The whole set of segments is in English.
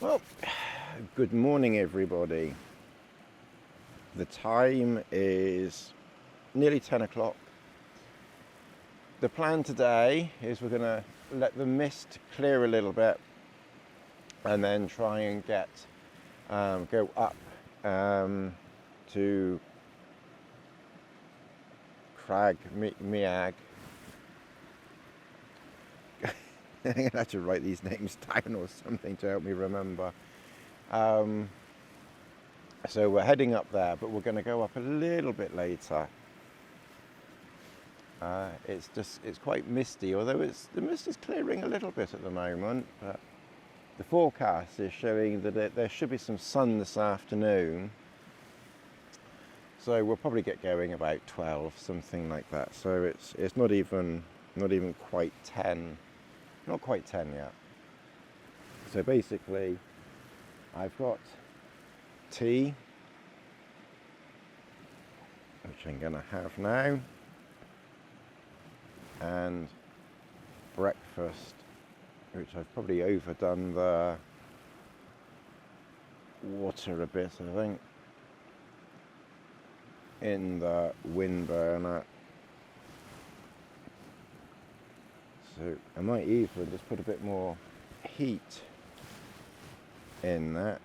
Well, good morning everybody. The time is nearly 10 o'clock. The plan today is we're going to let the mist clear a little bit and then try and get go up to Creag Meagaidh. I'm going to have to write these names down or something to help me remember. So we're heading up there, but we're going to go up a little bit later. It's quite misty, although the mist is clearing a little bit at the moment. But the forecast is showing that there should be some sun this afternoon. So we'll probably get going about 12, something like that. So it's not even quite 10. Not quite 10 yet. So basically, I've got tea, which I'm going to have now, and breakfast, which I've probably overdone the water a bit, I think, in the wind burner. So I might even just put a bit more heat in that.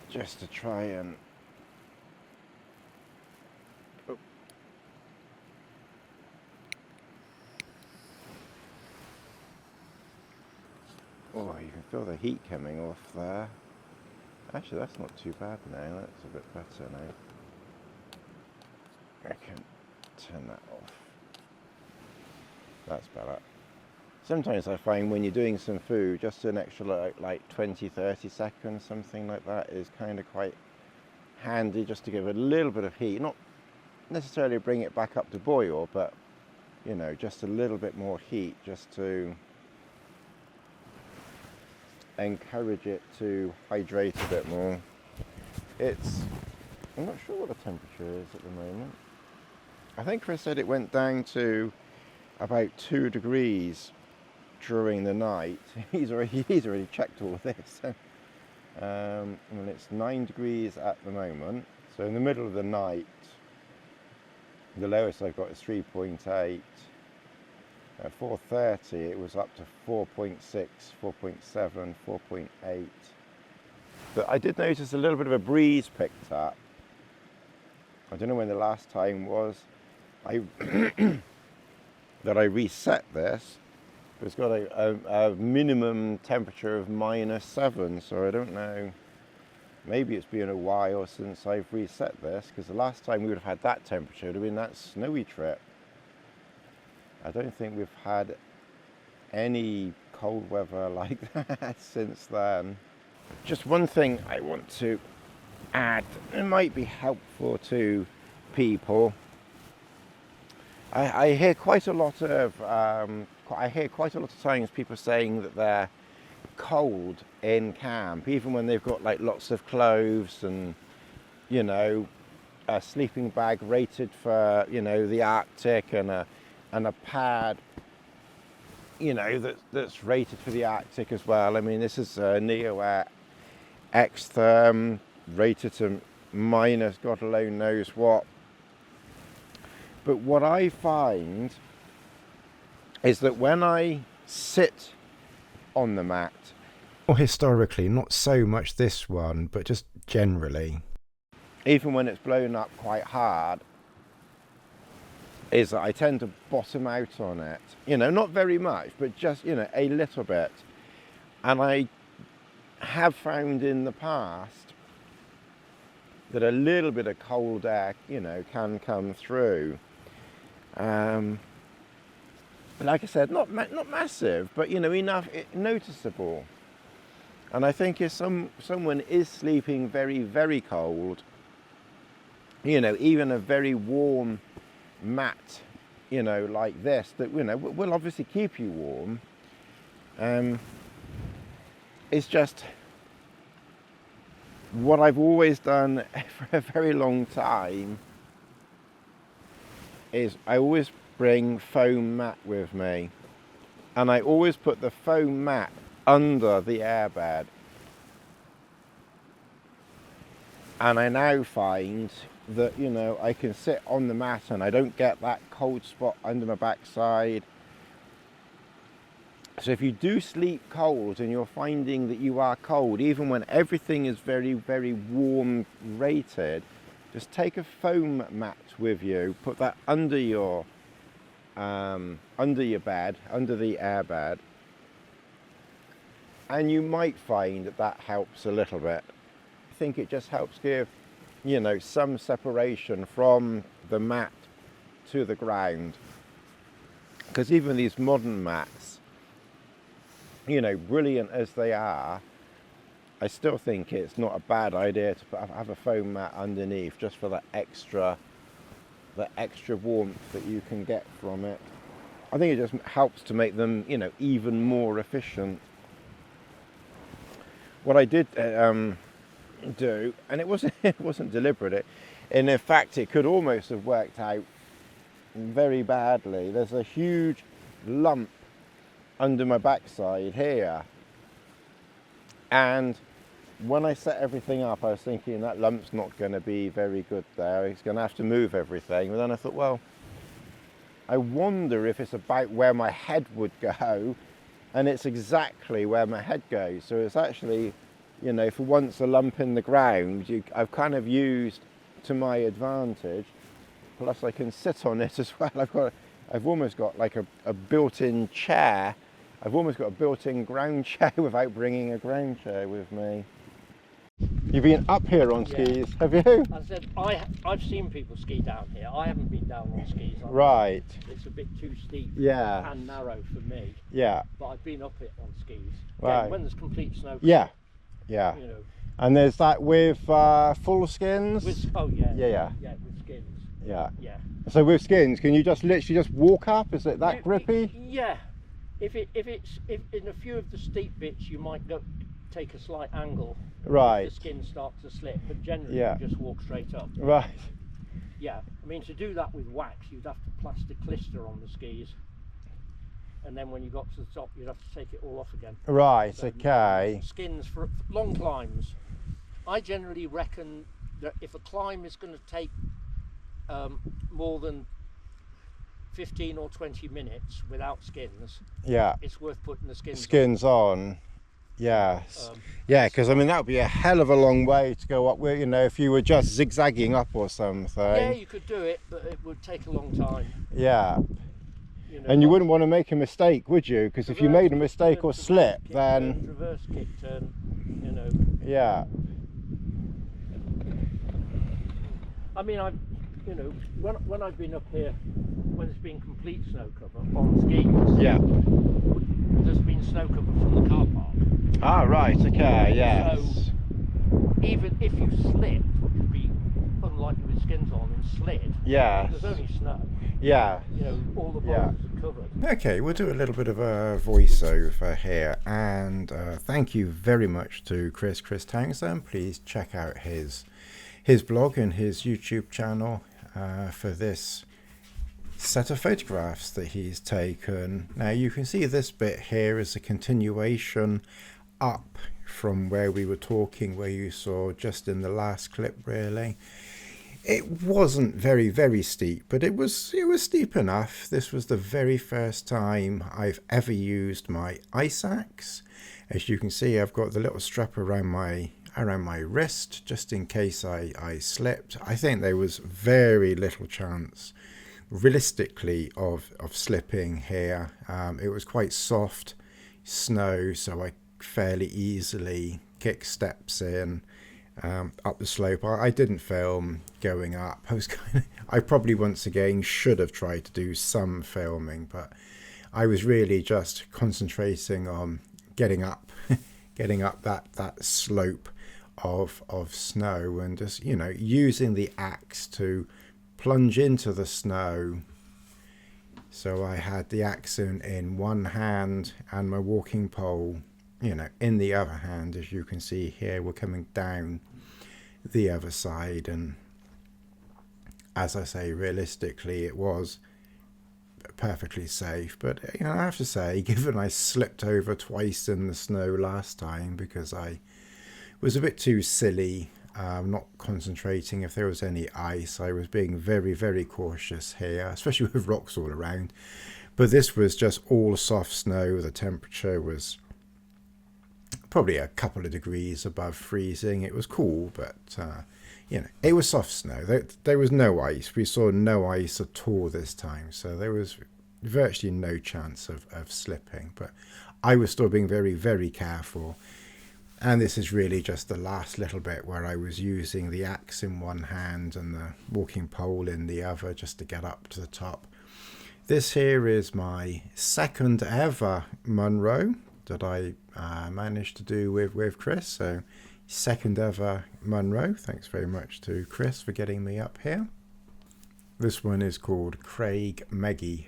Just to try and you can feel the heat coming off there. Actually, that's not too bad now. That's a bit better now. I can turn that off. That's better. Sometimes I find when you're doing some food, just an extra like 20-30 seconds, something like that, is kind of quite handy, just to give a little bit of heat. Not necessarily bring it back up to boil, but you know, just a little bit more heat, just to encourage it to hydrate a bit more. I'm not sure what the temperature is at the moment. I think Chris said it went down to about 2 degrees during the night. He's already checked all this. And it's 9 degrees at the moment. So in the middle of the night, the lowest I've got is 3.8. At 4:30 it was up to 4.6, 4.7, 4.8. But I did notice a little bit of a breeze picked up. I don't know when the last time was that I reset this. It's got a minimum temperature of -7, so I don't know. Maybe it's been a while since I've reset this, because the last time we would have had that temperature would have been that snowy trip. I don't think we've had any cold weather like that since then. Just one thing I want to add, it might be helpful to people. I hear quite a lot of times people saying that they're cold in camp, even when they've got like lots of clothes and, you know, a sleeping bag rated for, you know, the Arctic, and a pad, you know, that's rated for the Arctic as well. I mean, this is a Neo X-Therm, rated to minus God alone knows what. But what I find is that when I sit on the mat, or historically, not so much this one, but just generally, even when it's blown up quite hard, is that I tend to bottom out on it. You know, not very much, but just, you know, a little bit. And I have found in the past that a little bit of cold air, you know, can come through. Like I said, not massive, but, you know, enough, noticeable. And I think if someone is sleeping very, very cold, you know, even a very warm mat, you know, like this, that, you know, will obviously keep you warm. It's just what I've always done for a very long time is I always bring foam mat with me, and I always put the foam mat under the airbed. And I now find that, you know, I can sit on the mat and I don't get that cold spot under my backside. So if you do sleep cold and you're finding that you are cold, even when everything is very, very warm rated, just take a foam mat with you, put that under your bed, under the airbed, and you might find that that helps a little bit. I think it just helps give, you know, some separation from the mat to the ground. Because even these modern mats, you know, brilliant as they are, I still think it's not a bad idea to have a foam mat underneath, just for the extra warmth that you can get from it. I think it just helps to make them, you know, even more efficient. What I did do, and it wasn't deliberate, and in fact it could almost have worked out very badly. There's a huge lump under my backside here, and when I set everything up I was thinking that lump's not going to be very good there, it's going to have to move everything. But then I thought, well, I wonder if it's about where my head would go, and it's exactly where my head goes. So it's actually, you know, for once a lump in the ground, I've kind of used to my advantage. Plus I can sit on it as well. I've almost got like a built-in chair. I've almost got a built-in ground chair without bringing a ground chair with me. You've been up here on skis, have you? I said, I've seen people ski down here. I haven't been down on skis. Right. It's a bit too steep and narrow for me. Yeah. But I've been up it on skis. Right. Again, when there's complete snow. Yeah. You know. And there's that with full skins? With skins. Yeah. Yeah. So with skins, can you just literally just walk up? Is it that grippy? Yeah. If in a few of the steep bits you might take a slight angle. Right. The skin starts to slip, but generally you just walk straight up. Right. Yeah. I mean, to do that with wax, you'd have to plaster clister on the skis, and then when you got to the top, you'd have to take it all off again. Right. So, Okay. Skins for long climbs. I generally reckon that if a climb is going to take more than 15 or 20 minutes without skins, it's worth putting the skins on. Yes. Because I mean that would be a hell of a long way to go up with, you know, if you were just zigzagging up or something. Yeah, you could do it, but it would take a long time. Yeah. You know, and you wouldn't want to make a mistake, would you? Because if you made a mistake or slip, then reverse kick turn, you know. Yeah. I mean, you know, when I've been up here, when it's been complete snow cover on skis, there's been snow cover from the car park. Ah, right, okay, yes. So even if you slipped, which would be unlikely with skins on, and slid, there's only snow. Yeah. You know, all the boulders are covered. Okay, we'll do a little bit of a voiceover here, and thank you very much to Chris Townsend. Please check out his blog and his YouTube channel for this set of photographs that he's taken. Now you can see this bit here is a continuation up from where we were talking, where you saw just in the last clip really. It wasn't very, very steep, but it was steep enough. This was the very first time I've ever used my ice axe. As you can see, I've got the little strap around my wrist just in case I slipped. I think there was very little chance realistically of slipping here. It was quite soft snow, so I fairly easily kick steps in up the slope. I didn't film going up. I probably once again should have tried to do some filming, but I was really just concentrating on getting up that slope of snow, and just, you know, using the axe to plunge into the snow. So I had the axe in one hand and my walking pole, you know, in the other hand. As you can see here, we're coming down the other side, and as I say, realistically it was perfectly safe. But you know, I have to say, given I slipped over twice in the snow last time because I was a bit too silly, not concentrating if there was any ice. I was being very, very cautious here, especially with rocks all around. But this was just all soft snow. The temperature was probably a couple of degrees above freezing. It was cool, but you know, it was soft snow. There was no ice. We saw no ice at all this time, so there was virtually no chance of slipping. But I was still being very, very careful. And this is really just the last little bit where I was using the axe in one hand and the walking pole in the other just to get up to the top. This here is my second ever Munro that I managed to do with Chris. So second ever Munro. Thanks very much to Chris for getting me up here. This one is called Creag Meagaidh.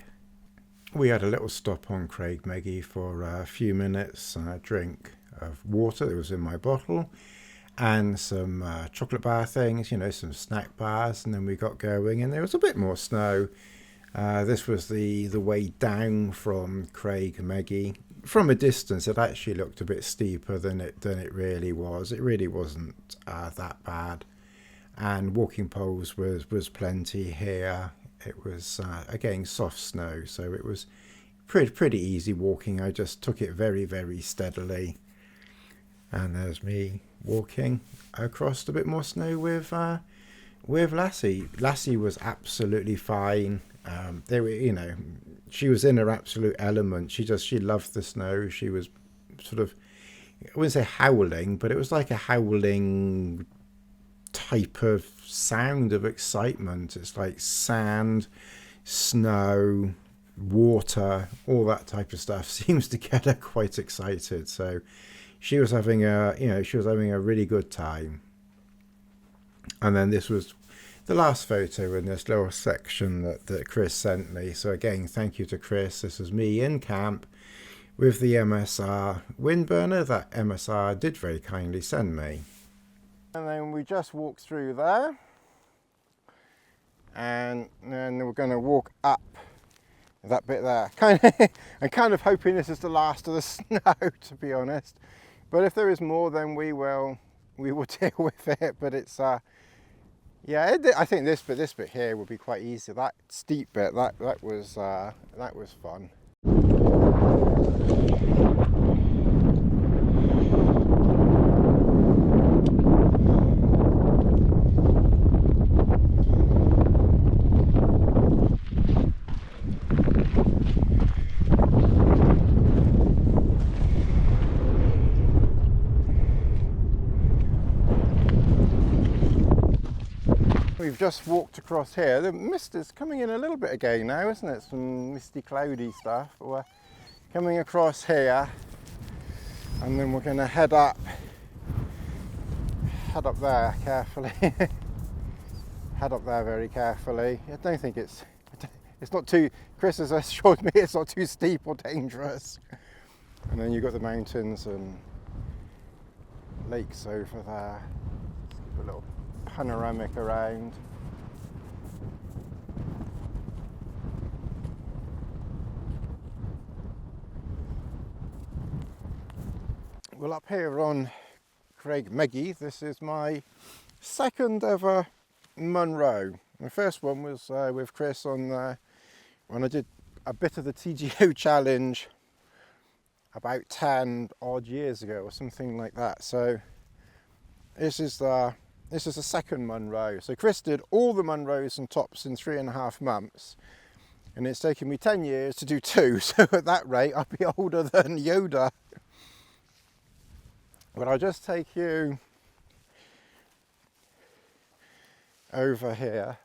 We had a little stop on Creag Meagaidh for a few minutes, drink of water that was in my bottle, and some chocolate bar things, you know, some snack bars, and then we got going, and there was a bit more snow. This was the way down from Creag Meagaidh. From a distance, it actually looked a bit steeper than it really was. It really wasn't that bad, and walking poles was plenty here. It was again soft snow, so it was pretty easy walking. I just took it very, very steadily. And there's me walking across a bit more snow with Lassie. Lassie was absolutely fine. They were, you know, she was in her absolute element. She loved the snow. She was sort of, I wouldn't say howling, but it was like a howling type of sound of excitement. It's like sand, snow, water, all that type of stuff seems to get her quite excited. So she was having a really good time. And then this was the last photo in this little section that Chris sent me. So again, thank you to Chris. This was me in camp with the MSR wind burner that MSR did very kindly send me. And then we just walked through there, and then we're going to walk up that bit there. I'm kind of hoping this is the last of the snow, to be honest. But if there is more, then we will deal with it. But it's yeah, I think this bit here will be quite easy. That steep bit, that was fun. We've just walked across here. The mist is coming in a little bit again now, isn't it? Some misty, cloudy stuff. But we're coming across here, and then we're going to head up there carefully. Head up there very carefully. I don't think it's not too. Chris has assured me it's not too steep or dangerous. And then you've got the mountains and lakes over there. Just give a little panoramic around. Well, up here on Creag Meagaidh, this is my second ever Munro. My first one was with Chris on when I did a bit of the TGO challenge about 10 odd years ago or something like that. So this is the second Munro. So Chris did all the Munros and tops in 3.5 months, and it's taken me 10 years to do 2. So at that rate, I'll be older than Yoda. But I'll just take you over here.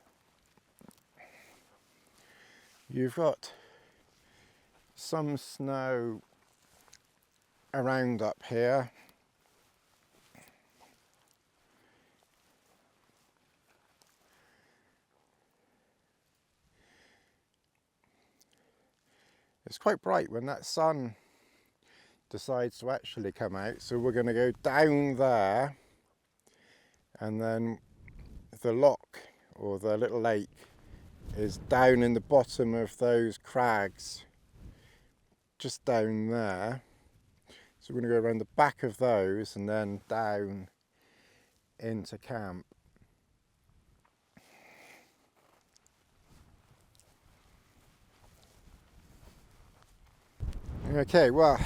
You've got some snow around up here. It's quite bright when that sun decides to actually come out. So we're going to go down there, and then the lock or the little lake is down in the bottom of those crags, just down there. So we're going to go around the back of those and then down into camp. Okay, well,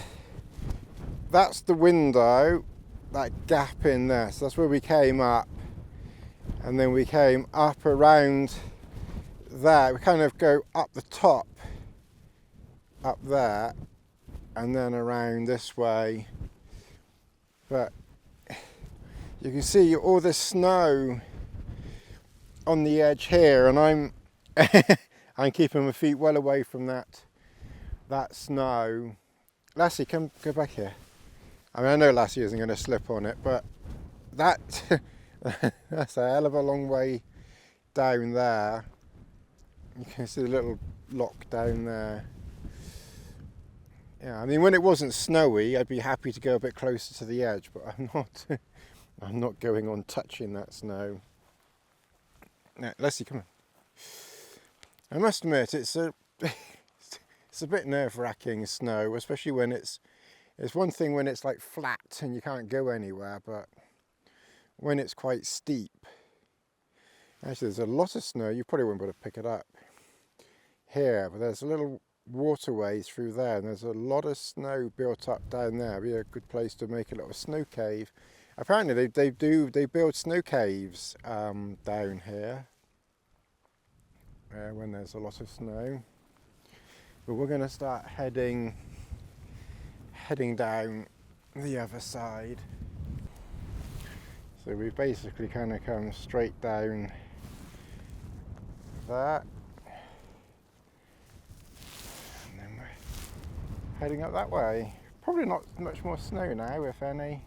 that's the window, that gap in there. So that's where we came up, and then we came up around there. We kind of go up the top, up there, and then around this way. But you can see all this snow on the edge here, and I'm I'm keeping my feet well away from that snow. Lassie, come go back here. I mean, I know Lassie isn't going to slip on it, but that's a hell of a long way down there. You can see the little lock down there. Yeah, I mean, when it wasn't snowy, I'd be happy to go a bit closer to the edge, but I'm not. I'm not going on touching that snow. Now, Leslie, come on. I must admit, it's a bit nerve-wracking snow, especially when it's one thing when it's like flat and you can't go anywhere, but when it's quite steep. Actually, there's a lot of snow. You probably won't be able to pick it up here, but there's a little waterway through there, and there's a lot of snow built up down there. It'd be a good place to make a little snow cave. Apparently they build snow caves down here when there's a lot of snow. But we're going to start heading down the other side. So we basically kind of come straight down that, and then we're heading up that way. Probably not much more snow now, if any.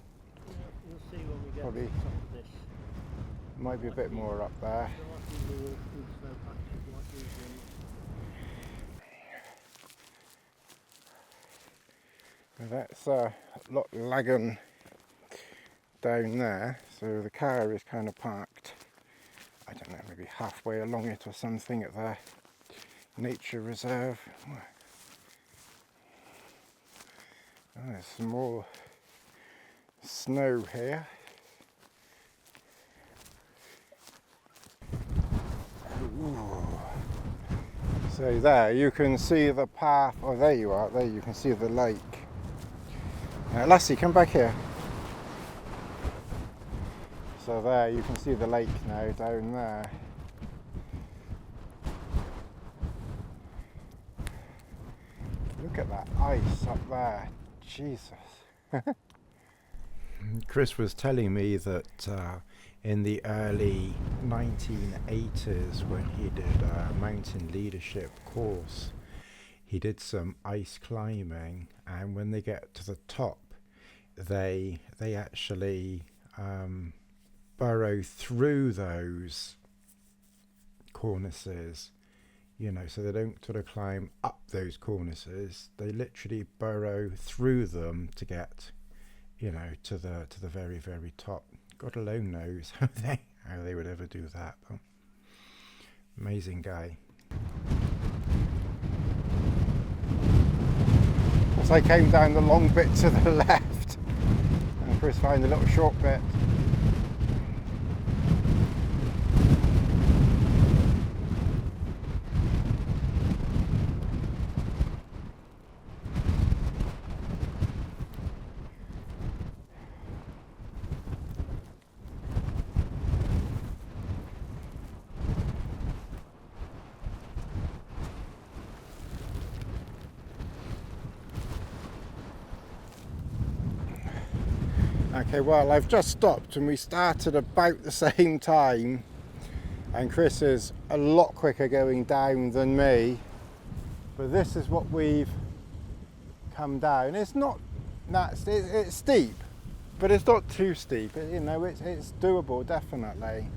You'll see when we get Probably to the top of this. Might be a bit more up there. That's a lot lagging down there, so the car is kind of parked, I don't know, maybe halfway along it or something at the nature reserve. Oh, there's some more snow here. Ooh. So there you can see the path, oh there you are, there you can see the lake. Lassie, come back here. So there you can see the lake now down there. Look at that ice up there, Jesus. Chris was telling me that in the early 1980s, when he did a mountain leadership course, he did some ice climbing, and when they get to the top, they actually burrow through those cornices, you know, so they don't sort of climb up those cornices. They literally burrow through them to get, you know, to the very, very top. God alone knows how they would ever do that. But amazing guy. So I came down the long bit to the left, and Chris found the little short bit. Okay, well, I've just stopped and we started about the same time, and Chris is a lot quicker going down than me, but this is what we've come down. It's not that it's steep, but it's not too steep. You know, it's doable, definitely.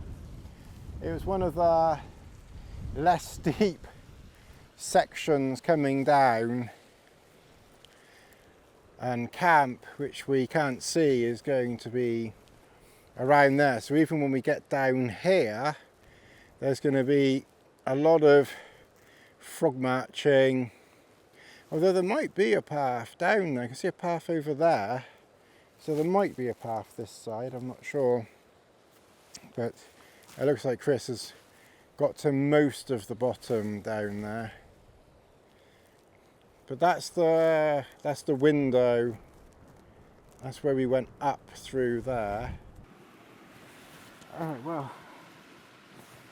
It was one of the less steep sections coming down. And camp, which we can't see, is going to be around there. So even when we get down here, there's going to be a lot of frog marching, although there might be a path down there. I can see a path over there, so there might be a path this side, I'm not sure, but it looks like Chris has got to most of the bottom down there. But that's the window. That's where we went up through there. Alright, well,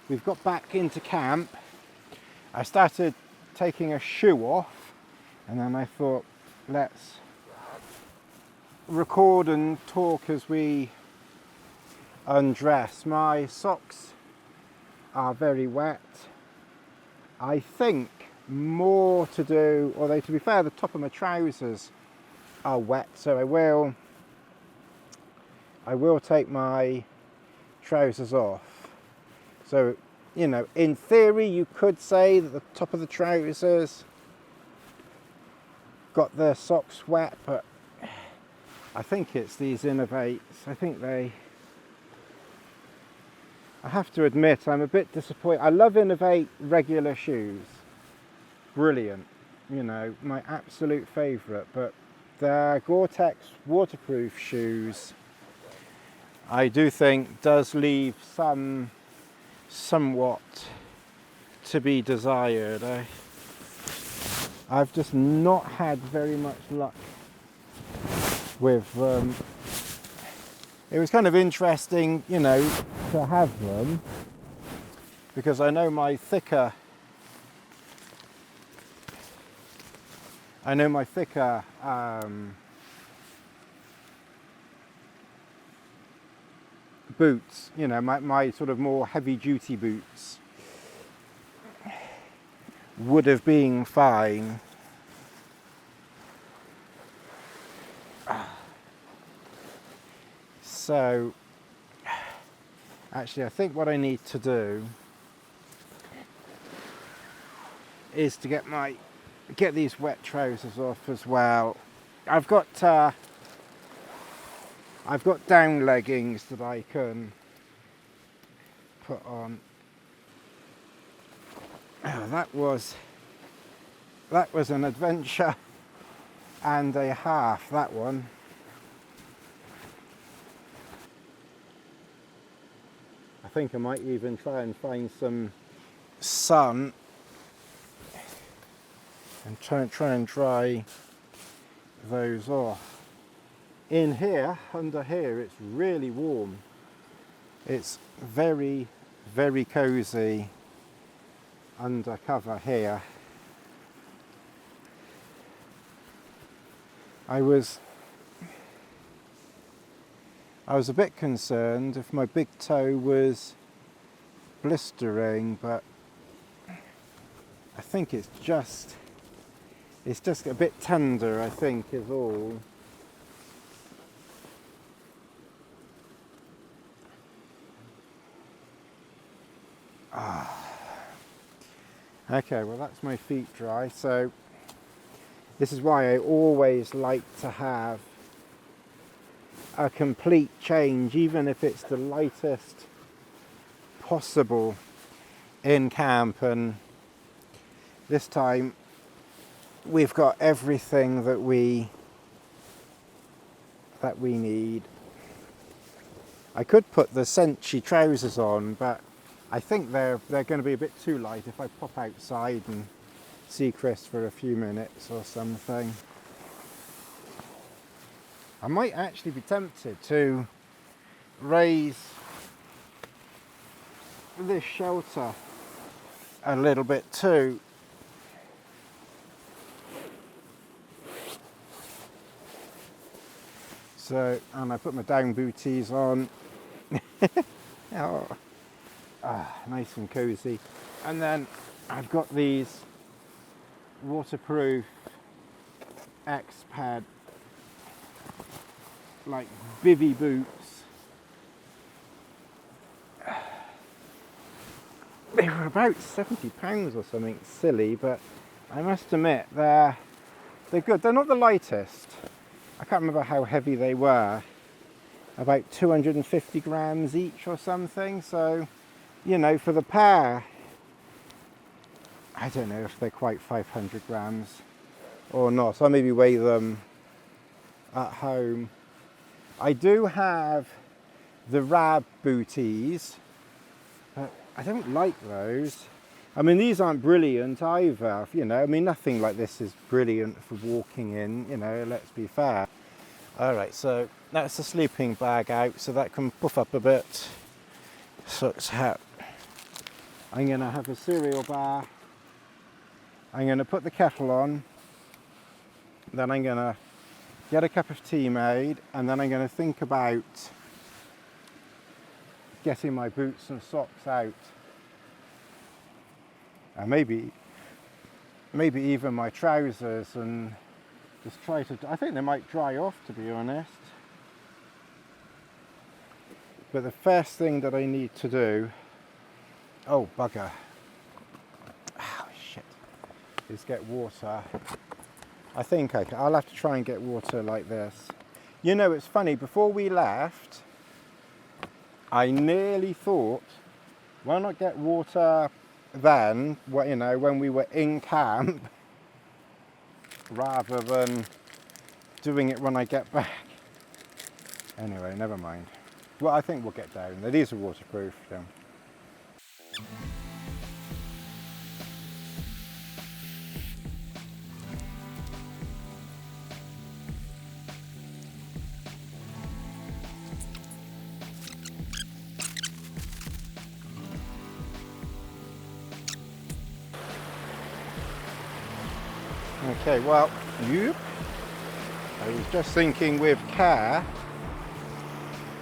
we've got back into camp. I started taking a shoe off, and then I thought, let's record and talk as we undress. My socks are very wet. I think more to do, although to be fair, the top of my trousers are wet, so I will take my trousers off. So, you know, in theory you could say that the top of the trousers got the socks wet, but I think it's these Innovates. I think I have to admit I'm a bit disappointed. I love Innovate regular shoes. Brilliant, you know, my absolute favourite, but the Gore-Tex waterproof shoes I do think does leave somewhat to be desired. I've just not had very much luck with them. It was kind of interesting, you know, to have them, because I know my thicker boots, you know, my sort of more heavy duty boots would have been fine. So actually I think what I need to do is to get these wet trousers off as well. I've got down leggings that I can put on. Oh, that was an adventure and a half, that one. I think I might even try and find some sun and try and dry those off. In here, under here, it's really warm. It's very, very cozy under cover here. I was a bit concerned if my big toe was blistering, but I think it's just a bit tender, I think, is all. Okay, well that's my feet dry, so this is why I always like to have a complete change, even if it's the lightest possible in camp. And this time we've got everything that we need. I could put the Senchi trousers on, but I think they're going to be a bit too light if I pop outside and see Chris for a few minutes or something. I might actually be tempted to raise this shelter a little bit too. So, and I put my down booties on. Oh. Nice and cozy. And then I've got these waterproof X-Pad like bivvy boots. They were about £70 or something silly, but I must admit they're good. They're not the lightest. I can't remember how heavy they were. About 250 grams each or something. So, you know, for the pair I don't know if they're quite 500 grams or not. I maybe weigh them at home. I do have the Rab booties, but I don't like those. I mean, these aren't brilliant either, you know. I mean, nothing like this is brilliant for walking in, you know, let's be fair. All right, so that's the sleeping bag out, so that can puff up a bit. So it's out. I'm going to have a cereal bar. I'm going to put the kettle on. Then I'm going to get a cup of tea made, and then I'm going to think about getting my boots and socks out. And maybe even my trousers, and just try to, I think they might dry off, to be honest. But the first thing that I need to do, oh bugger, oh shit, is get water. I think I'll have to try and get water like this. You know, it's funny, before we left, I nearly thought, why not get water then, you know, when we were in camp, rather than doing it when I get back. Anyway, never mind. Well, I think we'll get down there. These are waterproof. Yeah. Okay, well, I was just thinking with care,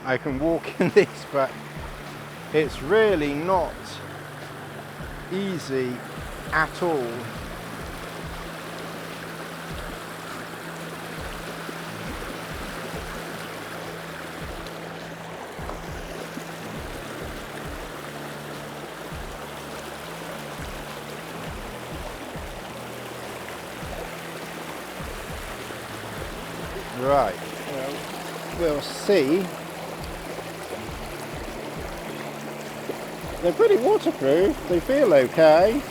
I can walk in this, but it's really not easy at all. Right, well, we'll see. They're pretty waterproof, they feel okay.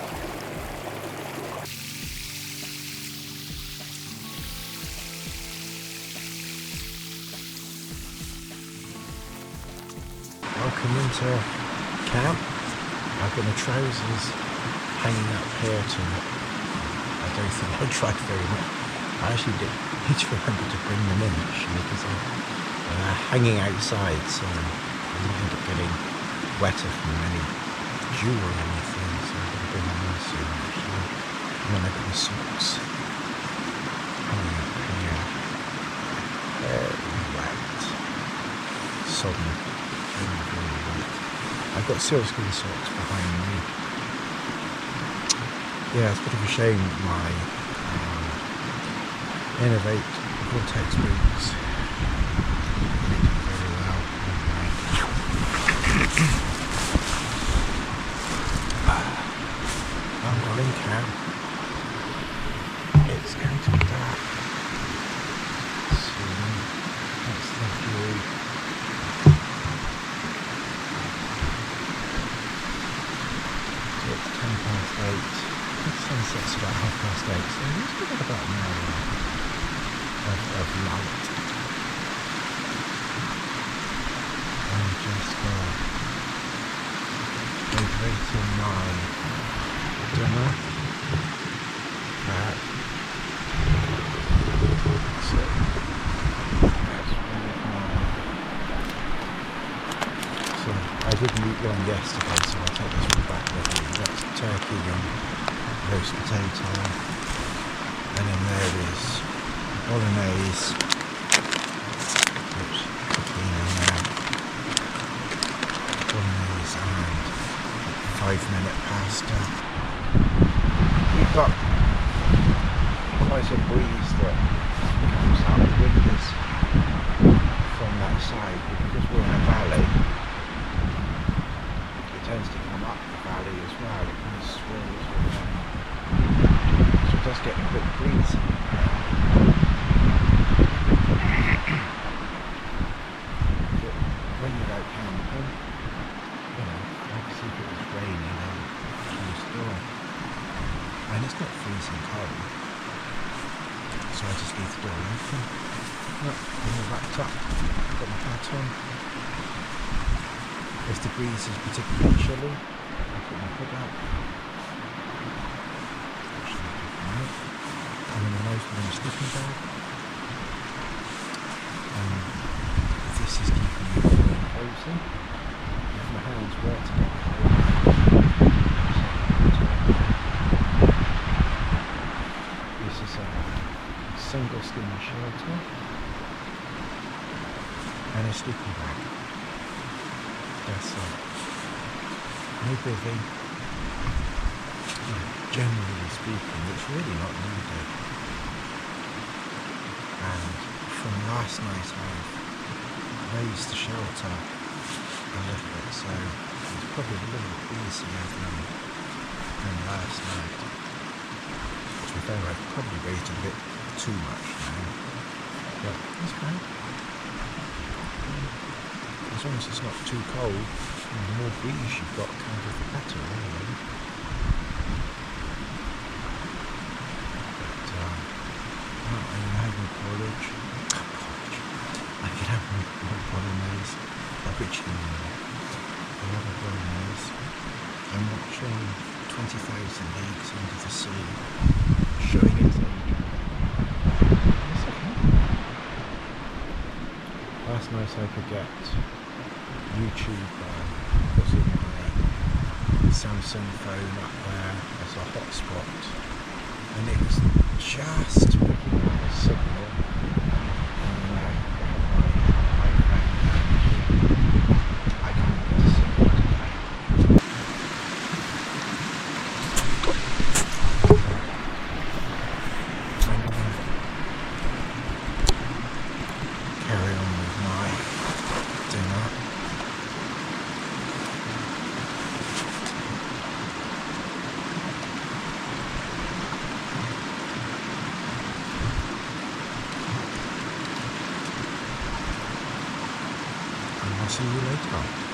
Welcome into camp. I've got my trousers hanging up here I don't think I tried very much. I actually need to remember to bring them in actually, because they're hanging outside, so I might end up getting wetter from any dew or anything, so I'm going to bring them in soon actually. And then I've got my socks hanging up here. Very wet. Sodden. Very, very wet. I've got sealskin socks behind me. Yeah, it's a bit of a shame my Innovate Vortex boots didn't do very well. I'm well in camp. It's going to be dark soon. That's the view. So it's 8:10. The sunset's about 8:30, so we've got about an hour of light. I'm just overeating my dinner. So that's so I didn't eat one yesterday, so I'll take this one back with me. That's turkey and roast potato, and then there is bolognese, which cooking in there, bolognese and 5-minute pasta. We've got quite a breeze that comes out the windows from that side, because we're in a valley. It tends to come up the valley as well. It kind of swirls around. So it does get a bit breezy. When you're out camping, you know, obviously if it was raining, then close the door. I just leave the door open. Look, I'm all wrapped up. Got my hat on. If the breeze is particularly chilly, I put my hood up. I'm in the nose with my sleeping bag. This is keeping me very cosy. If my hands were to get cold. This is a single skin shelter and a sleeping bag. That's it. No bivvy. Generally speaking, it's really not needed. And from last night I've raised the shelter a little bit, so it's probably a little bit easier than last night. To be fair, I've probably raised a bit too much now, but that's fine. As long as it's not too cold, the more breeze you've got, kind of the better, really. But I'm having porridge. I could have my bolognese, originally. I love a bolognese. I'm watching 20,000 Leagues Under the Sea, showing its age. That's okay. Last night I could get YouTube, putting my Samsung phone up there as a hotspot, and it was just picking up a signal on my iPhone. I can't get a signal today. I'm gonna carry on with my dinner. And I'll see you later.